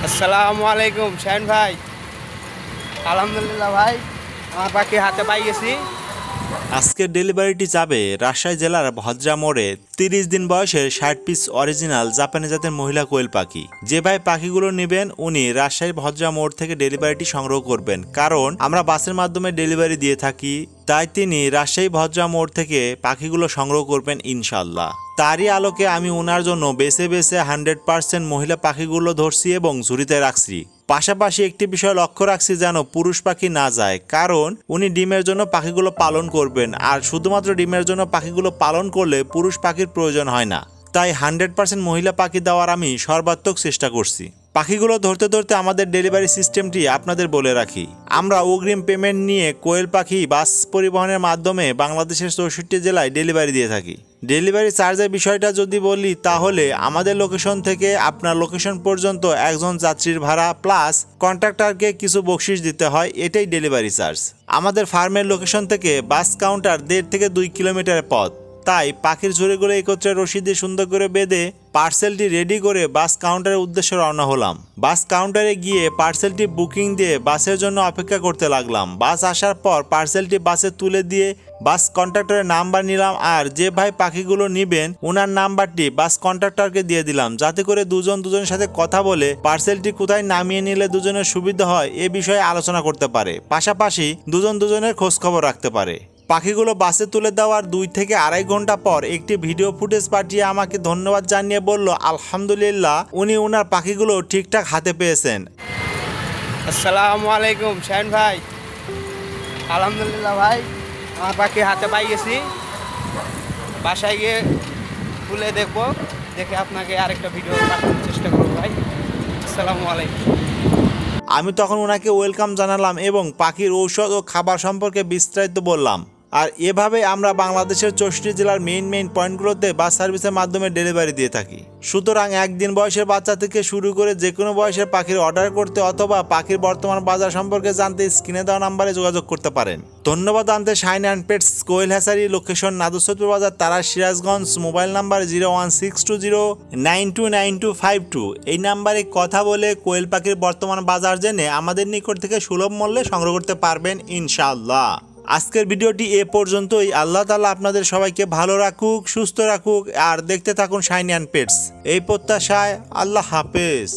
আসসালামু আলাইকুম শাহিন ভাই। আলহামদুলিল্লাহ ভাই, আমার পাখি হাতে পাই গেছি। আজকের ডেলিভারিটি যাবে রাজশাহী জেলার ভদ্রা মোড়ে 30 দিন বয়সের 60 পিস অরিজিনাল জাপানি জাতের মহিলা কোয়েল পাখি। যে ভাই পাখিগুলো নেবেন উনি রাজশাহী ভদ্রা মোড় থেকে ডেলিভারিটি সংগ্রহ করবেন, কারণ আমরা বাসের মাধ্যমে ডেলিভারি দিয়ে থাকি। তাই তিনি রাজশাহী ভদ্রা মোড় থেকে পাখিগুলো সংগ্রহ করবেন ইনশাল্লাহ। তারই আলোকে আমি ওনার জন্য বেছে বেছে 100% মহিলা পাখিগুলো ধরছি এবং ঝুড়িতে রাখছি। পাশাপাশি একটি বিষয় লক্ষ্য রাখছি যেন পুরুষ পাখি না যায়, কারণ উনি ডিমের জন্য পাখিগুলো পালন করবেন, আর শুধুমাত্র ডিমের জন্য পাখিগুলো পালন করলে পুরুষ পাখির প্রয়োজন হয় না। তাই 100% মহিলা পাখি দেওয়ার আমি সর্বাত্মক চেষ্টা করছি। পাখিগুলো ধরতে ধরতে আমাদের ডেলিভারি সিস্টেমটি আপনাদের বলে রাখি। আমরা অগ্রিম পেমেন্ট নিয়ে কোয়েল পাখি বাস পরিবহনের মাধ্যমে বাংলাদেশের 64 জেলায় ডেলিভারি দিয়ে থাকি। ডেলিভারি চার্জের বিষয়টা যদি বলি, তাহলে আমাদের লোকেশন থেকে আপনার লোকেশন পর্যন্ত একজন যাত্রীর ভাড়া প্লাস কন্ট্রাক্টরকে কিছু বকশিশ দিতে হয়, এটাই ডেলিভারি চার্জ। আমাদের ফার্মের লোকেশন থেকে বাস কাউন্টার 1.5 থেকে 2 কিলোমিটার পথ। তাই পাখির ঝুড়িগুলো একত্রে রশি দিয়ে সুন্দর করে বেঁধে পার্সেলটি রেডি করে বাস কাউন্টারের উদ্দেশ্যে রওনা হলাম। বাস কাউন্টারে গিয়ে পার্সেলটি বুকিং দিয়ে বাসের জন্য অপেক্ষা করতে লাগলাম। বাস আসার পর পার্সেলটি বাসে তুলে দিয়ে বাস কন্ট্রাক্টরের নাম্বার নিলাম, আর যে ভাই পাখিগুলো নিবেন ওনার নাম্বারটি বাস কন্ট্রাক্টরকে দিয়ে দিলাম, যাতে করে দুজনের সাথে কথা বলে পার্সেলটি কোথায় নামিয়ে নিলে দুজনের সুবিধা হয় এ বিষয়ে আলোচনা করতে পারে। পাশাপাশি দুজনের খোঁজ খবর রাখতে পারে। পাখিগুলো বাসে তুলে দেওয়ার 2 থেকে 2.5 ঘন্টা পর একটি ভিডিও ফুটেজ পাঠিয়ে আমাকে ধন্যবাদ জানিয়ে বলল আলহামদুলিল্লাহ উনি ওনার পাখিগুলো ঠিকঠাক হাতে পেয়েছেন। আসসালামু আলাইকুম শাহিন ভাই। আলহামদুলিল্লাহ ভাই, আমার পাখি হাতে পাই গেছি। বাসায় গিয়ে খুলে দেখবো, দেখে আপনাকে আরেকটা ভিডিও পাঠানোর চেষ্টা করবো ভাই। আসসালামু আলাইকুম। আমি তখন ওনাকে ওয়েলকাম জানালাম এবং পাখির ঔষধ ও খাবার সম্পর্কে বিস্তারিত বললাম। আর এভাবে আমরা বাংলাদেশের 64 জেলার মেইন পয়েন্টগুলোতে বাস সার্ভিসের মাধ্যমে ডেলিভারি দিয়ে থাকি। সুতরাং একদিন বয়সের বাচ্চা থেকে শুরু করে যে কোনো বয়সের পাখির অর্ডার করতে অথবা পাখির বর্তমান বাজার সম্পর্কে জানতে স্ক্রিনে দেওয়া নাম্বারে যোগাযোগ করতে পারেন। ধন্যবাদ আনতে Shahin and pets quail hatchery, location নাদুসতপুর বাজার, তারা, সিরাজগঞ্জ। Mobile number 01620929252। এই নাম্বারে কথা বলে কোয়েল পাখির বর্তমান বাজার জেনে আমাদের নিকট থেকে সুলভ মূল্যে সংগ্রহ করতে পারবেন ইনশাআল্লাহ। আজকের ভিডিওটি এ পর্যন্তই। আল্লাহ তাআলা আপনাদের সবাইকে ভালো রাখুক, সুস্থ রাখুক, আর দেখতে থাকুন শাহিন অ্যান্ড পেটস। এই প্রত্যাশায় আল্লাহ হাফেজ।